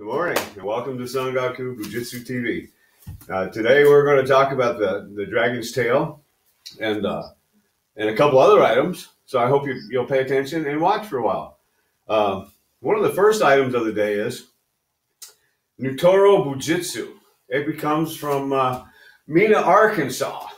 Good morning, and welcome to SangakuTV. Today we're going to talk about the dragon's tail and a couple other items. So I hope you'll pay attention and watch for a while. One of the first items of the day is Nutoro Bujitsu. It comes from Mena, Arkansas.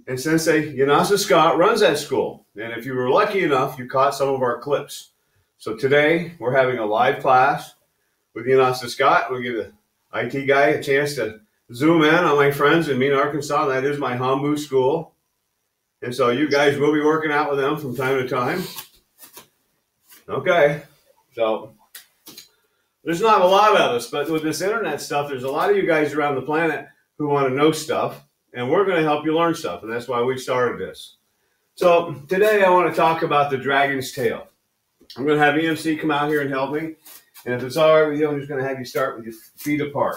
And Sensei Yanasa Scott runs that school. And if you were lucky enough, you caught some of our clips. So today we're having a live class with Yanasa Scott. We'll give the IT guy a chance to zoom in on my friends in Mena, Arkansas. That is my Hombu school. And so you guys will be working out with them from time to time. Okay. So there's not a lot of us, but with this internet stuff, there's a lot of you guys around the planet who want to know stuff. And we're going to help you learn stuff. And that's why we started this. So today I want to talk about the dragon's tail. I'm going to have EMC come out here and help me. And if it's all right with you, I'm just going to have you start with your feet apart.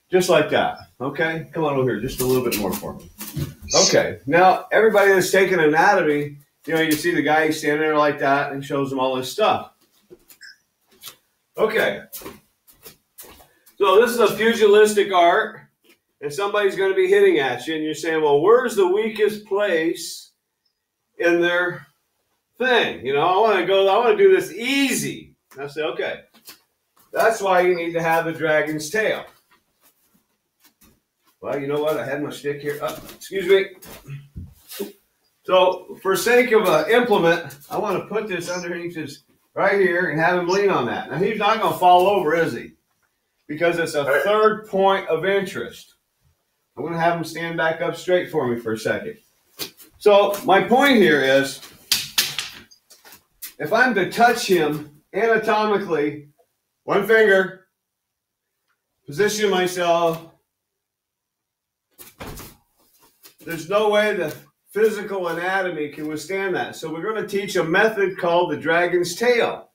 Just like that. Okay? Come on over here. Just a little bit more for me. Okay. Now, everybody that's taken anatomy, you see the guy standing there like that and shows them all this stuff. Okay. So this is a pugilistic art. And somebody's going to be hitting at you. And you're saying, well, where's the weakest place in their thing? I want to do this easy. And I say, okay, that's why you need to have the dragon's tail. Well, you know what? I had my stick here. Excuse me. So for sake of an implement, I want to put this underneath his right here and have him lean on that. Now, he's not going to fall over, is he? Because it's a third point of interest. I'm going to have him stand back up straight for me for a second. So my point here is, if I'm to touch him anatomically, one finger, position myself, there's no way the physical anatomy can withstand that. So we're going to teach a method called the dragon's tail.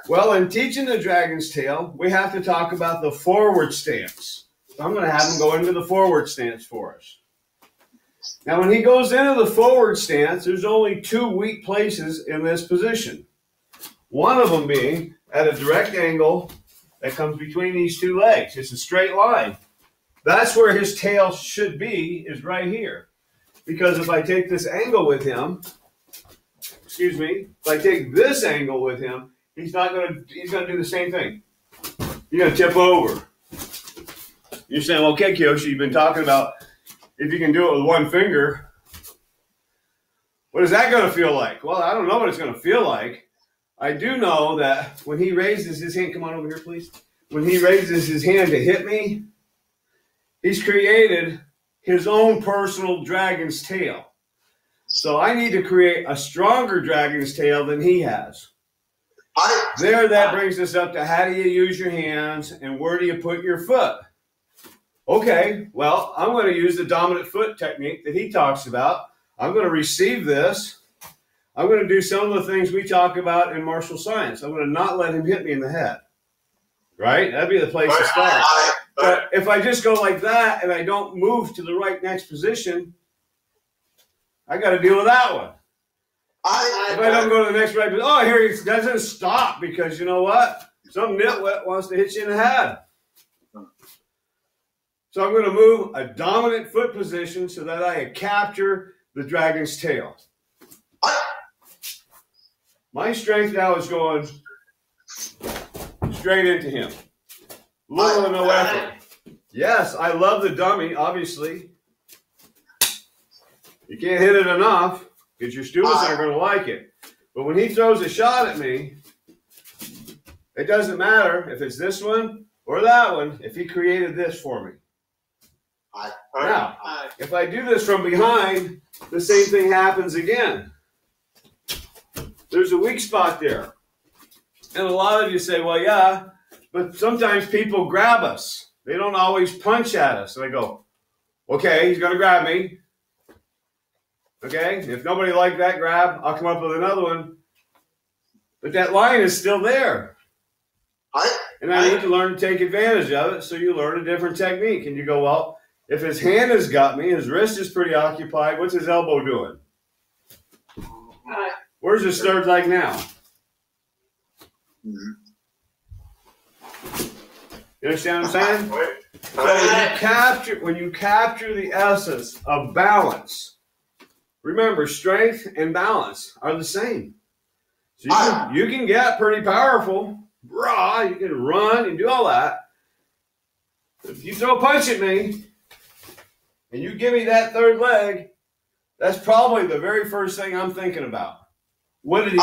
Well, in teaching the dragon's tail, we have to talk about the forward stance. So I'm going to have him go into the forward stance for us. Now, when he goes into the forward stance, there's only two weak places in this position. One of them being at a direct angle that comes between these two legs. It's a straight line. That's where his tail should be, is right here. Because if I take this angle with him, excuse me, if I take this angle with him, he's going to do the same thing. He's going to tip over. You're saying, okay, Kyoshi, you've been talking about if you can do it with one finger. What is that going to feel like? Well, I don't know what it's going to feel like. I do know that when he raises his hand, come on over here, please. When he raises his hand to hit me, he's created his own personal dragon's tail. So I need to create a stronger dragon's tail than he has. There, that brings us up to how do you use your hands and where do you put your foot? Okay, well, I'm going to use the dominant foot technique that he talks about. I'm going to receive this. I'm going to do some of the things we talk about in martial science. I'm going to not let him hit me in the head. Right? That'd be the place to start. But if I just go like that and I don't move to the right next position, I got to deal with that one. If I don't go to the next right position, oh, here he doesn't stop because you know what? Some nitwit wants to hit you in the head. So I'm going to move a dominant foot position so that I capture the dragon's tail. My strength now is going straight into him. Little or no effort. Yes, I love the dummy, obviously. You can't hit it enough because your students aren't going to like it. But when he throws a shot at me, it doesn't matter if it's this one or that one, if he created this for me. Now, if I do this from behind, the same thing happens again. There's a weak spot there. And a lot of you say, well, yeah, but sometimes people grab us. They don't always punch at us. And I go, okay, he's going to grab me. Okay, if nobody liked that grab, I'll come up with another one. But that line is still there. And I need to learn to take advantage of it, so you learn a different technique. And you go, well, if his hand has got me, his wrist is pretty occupied, what's his elbow doing? Where's his third leg now? You understand what I'm saying? So when you capture the essence of balance, remember, strength and balance are the same. So you can get pretty powerful, raw, you can run and do all that. If you throw a punch at me and you give me that third leg, that's probably the very first thing I'm thinking about. What did he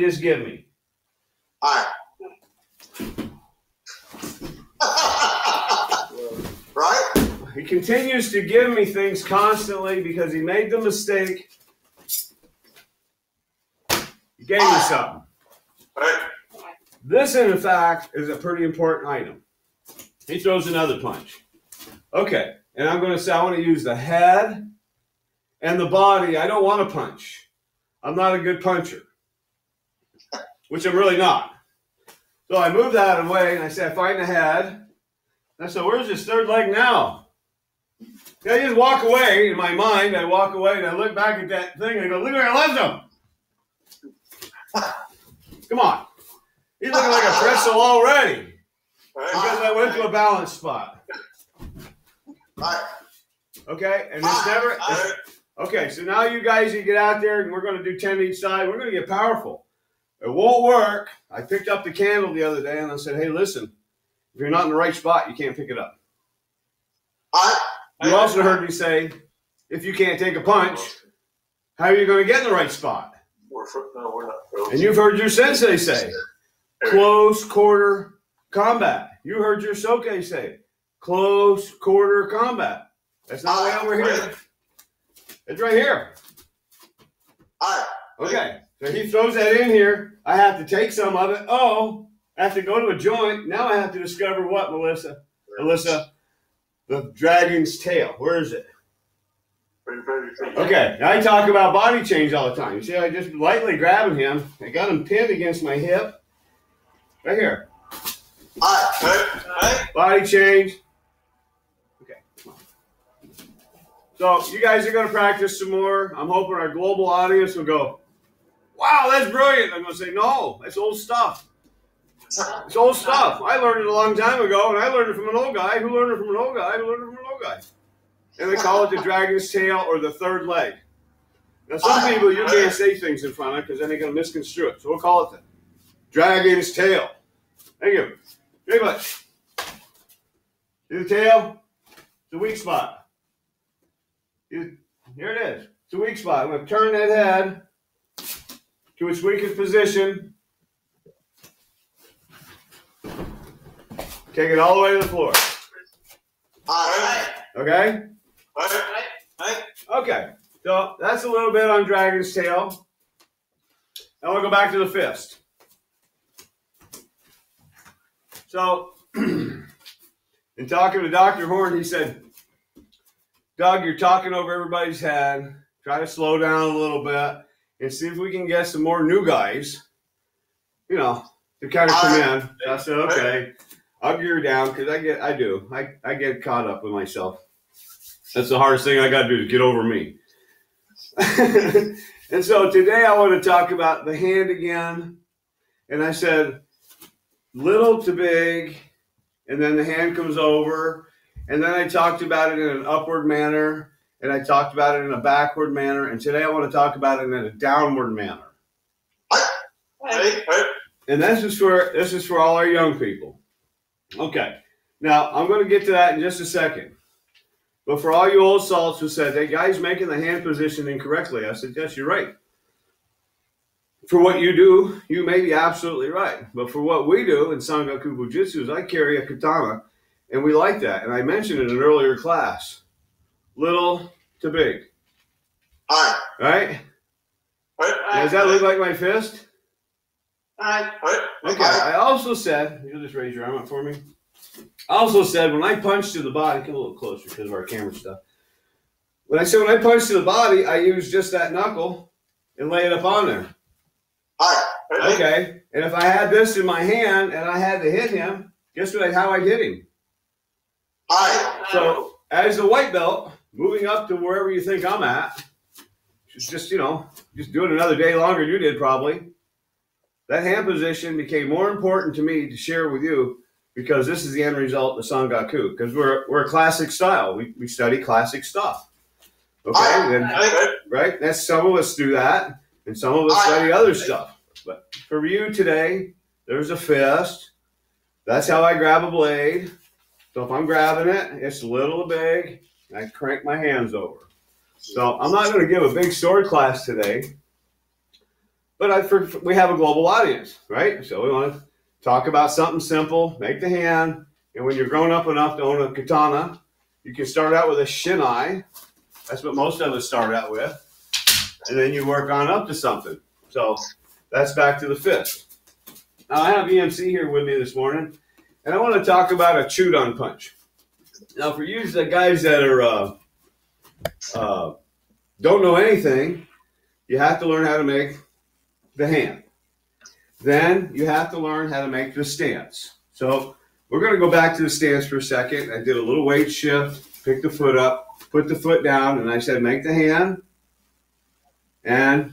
just give me? Right? He continues to give me things constantly because he made the mistake. He gave me something. Right. This, in fact, is a pretty important item. He throws another punch. Okay, and I'm going to say I want to use the head and the body. I don't want to punch. I'm not a good puncher, which I'm really not. So I move that away, and I say I find the head. And I said, where's this third leg now? And I just walk away. In my mind, I walk away, and I look back at that thing, and I go, look where I left him. Come on. He's looking like a pretzel already. Because I went to a balance spot. Okay, and it's never... Okay, so now you guys, you get out there, and we're going to do 10 each side. We're going to get powerful. It won't work. I picked up the candle the other day, and I said, hey, listen, if you're not in the right spot, you can't pick it up. You also heard me say, if you can't take a punch, how are you going to get in the right spot? We're not. And you've heard your sensei say, close quarter combat. You heard your soke say, close quarter combat. That's not way over here. It's right here. Okay, so he throws that in here. I have to take some of it. Oh, I have to go to a joint. Now I have to discover what, Melissa? Melissa, the dragon's tail. Where is it? Okay, now I talk about body change all the time. You see, I just lightly grabbing him. I got him pinned against my hip. Right here. Body change. So you guys are going to practice some more. I'm hoping our global audience will go, wow, that's brilliant. I'm going to say, no, that's old stuff. It's old stuff. I learned it a long time ago, and I learned it from an old guy who learned it from an old guy who learned it from an old guy. And they call it the dragon's tail or the third leg. Now, some people you can't say things in front of because then they're going to misconstrue it. So we'll call it the dragon's tail. Thank you very much. See the tail? It's a weak spot. Here it is. It's a weak spot. I'm going to turn that head to its weakest position. Take it all the way to the floor. Okay? Okay. So that's a little bit on dragon's tail. Now we'll go back to the fist. So, in talking to Dr. Horn, he said, Doug, you're talking over everybody's head. Try to slow down a little bit and see if we can get some more new guys, you know, to kind of come in. I said, okay, I'll gear down because I get caught up with myself. That's the hardest thing I got to do is get over me. And so today I want to talk about the hand again. And I said, little to big, and then the hand comes over. And then I talked about it in an upward manner, and I talked about it in a backward manner, and today I want to talk about it in a downward manner. And this is for all our young people. Okay. Now, I'm going to get to that in just a second. But for all you old salts who said, that guy's making the hand position incorrectly, I said, yes, you're right. For what you do, you may be absolutely right. But for what we do in Sangaku Bujutsu is I carry a katana, and we like that. And I mentioned it in an earlier class. Little to big. Right? Does that look like my fist? Okay. I also said, you'll just raise your arm up for me. I also said when I punch to the body, come a little closer because of our camera stuff. When I punch to the body, I use just that knuckle and lay it up on there. Okay. And if I had this in my hand and I had to hit him, guess how I'd hit him? So as a white belt, moving up to wherever you think I'm at, just doing another day longer than you did probably. That hand position became more important to me to share with you because this is the end result of Sangaku, because we're a classic style. We study classic stuff. Okay, then, right? That's some of us do that, and some of us study other stuff. But for you today, there's a fist. That's how I grab a blade. So if I'm grabbing it, it's little big, and I crank my hands over. So I'm not going to give a big sword class today, but we have a global audience, right? So we want to talk about something simple, make the hand, and when you're grown up enough to own a katana, you can start out with a shinai. That's what most of us start out with, and then you work on up to something. So that's back to the fist. Now I have EMC here with me this morning, and I want to talk about a chewed-on punch. Now for you the guys that are don't know anything, you have to learn how to make the hand. Then you have to learn how to make the stance. So we're going to go back to the stance for a second. I did a little weight shift, picked the foot up, put the foot down, and I said make the hand and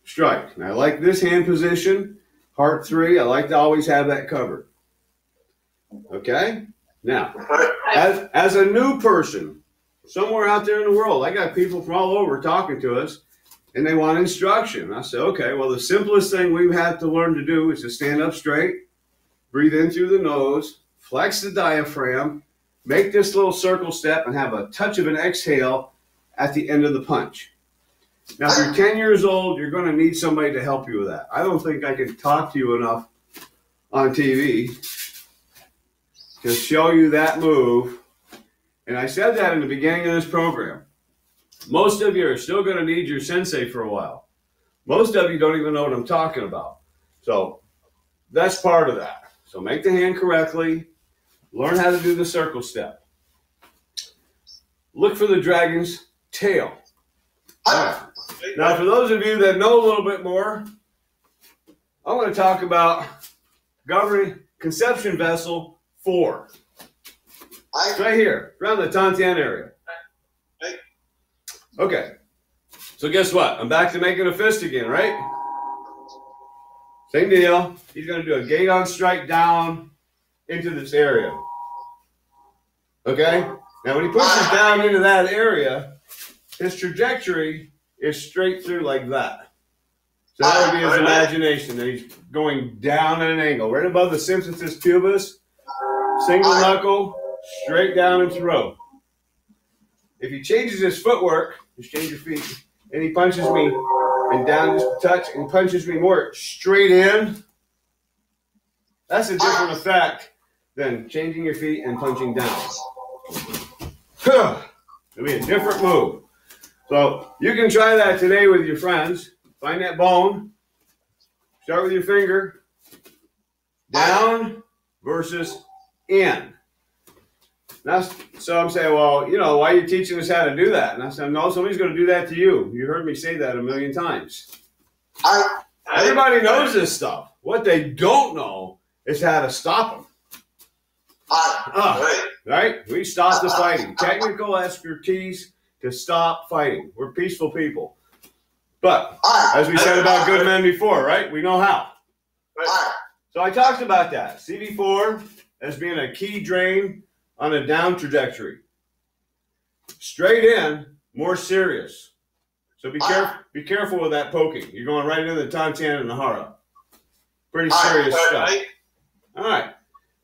strike. And I like this hand position, heart 3. I like to always have that covered. Okay? Now, as a new person, somewhere out there in the world, I got people from all over talking to us, and they want instruction. I said, okay, well, the simplest thing we have to learn to do is to stand up straight, breathe in through the nose, flex the diaphragm, make this little circle step, and have a touch of an exhale at the end of the punch. Now, if you're 10 years old, you're going to need somebody to help you with that. I don't think I can talk to you enough on TV to show you that move. And I said that in the beginning of this program. Most of you are still going to need your sensei for a while. Most of you don't even know what I'm talking about. So that's part of that. So make the hand correctly. Learn how to do the circle step. Look for the dragon's tail. Right. Now, for those of you that know a little bit more, I'm going to talk about governing conception vessel 4. It's right here, around the Tantian area. Okay, so guess what? I'm back to making a fist again, right? Same deal. He's going to do a gate-on strike down into this area. Okay? Now, when he pushes down into that area, his trajectory is straight through like that. So that would be his imagination, that he's going down at an angle, right above the symphysis pubis, single knuckle, straight down and throw. If he changes his footwork, just change your feet, and he punches me, and down just a touch, and punches me more straight in, that's a different effect than changing your feet and punching down. It'll be a different move. So you can try that today with your friends. Find that bone. Start with your finger. Down versus in. Now, so I'm saying, well, you know, why are you teaching us how to do that? And I said, no, somebody's going to do that to you. You heard me say that a million times. Everybody knows this stuff. What they don't know is how to stop them. Right? We stop the fighting. Technical expertise to stop fighting. We're peaceful people. But, as we said about good men before, right? We know how. So I talked about that. CV4 as being a key drain on a down trajectory. Straight in, more serious. So be careful with that poking. You're going right into the Tantian and the Hara. Pretty serious stuff. All right.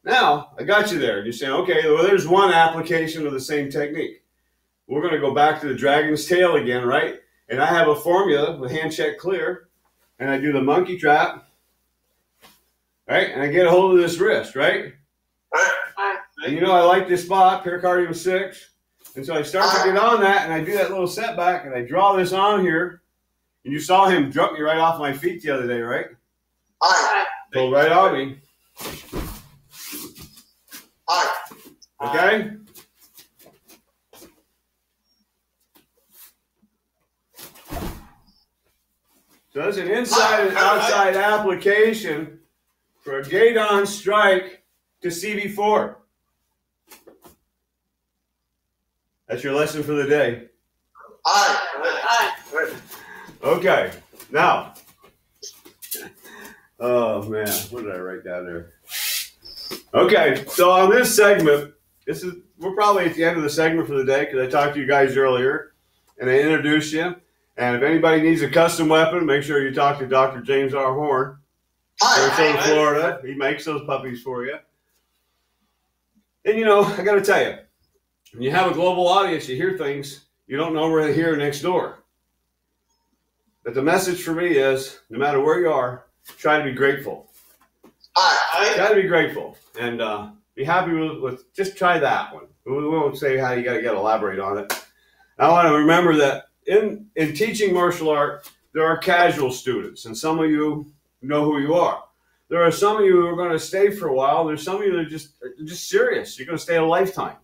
Now, I got you there. You're saying, okay, well, there's one application of the same technique. We're going to go back to the dragon's tail again, right? And I have a formula with hand check clear. And I do the monkey trap. Right? And I get a hold of this wrist, right? And you know I like this spot, pericardium 6. And so I start to get on that, and I do that little setback, and I draw this on here. And you saw him drop me right off my feet the other day, right? Pulled right on me. Okay? So that's an inside and outside application for a gate-on strike to CV4. That's your lesson for the day. Okay, now. Oh man, what did I write down there? Okay, so on this segment, we're probably at the end of the segment for the day because I talked to you guys earlier and I introduced you. And if anybody needs a custom weapon, make sure you talk to Dr. James R. Horn, Sarasota, Florida. He makes those puppies for you. And you know, I got to tell you, when you have a global audience, you hear things you don't know where they hear next door. But the message for me is, no matter where you are, try to be grateful. Try to be grateful and be happy with just try that one. We won't say how you got to elaborate on it. I want to remember that in teaching martial art, there are casual students, and some of you know who you are. There are some of you who are going to stay for a while. There's some of you that are just serious. You're going to stay a lifetime.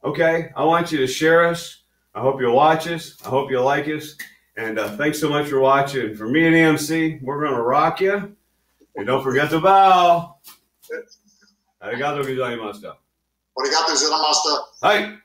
Okay? I want you to share us. I hope you'll watch us. I hope you'll like us. And thanks so much for watching. For me and EMC, we're going to rock you. And don't forget to bow. Arigato gozaimasu. Arigato gozaimasu. Hi.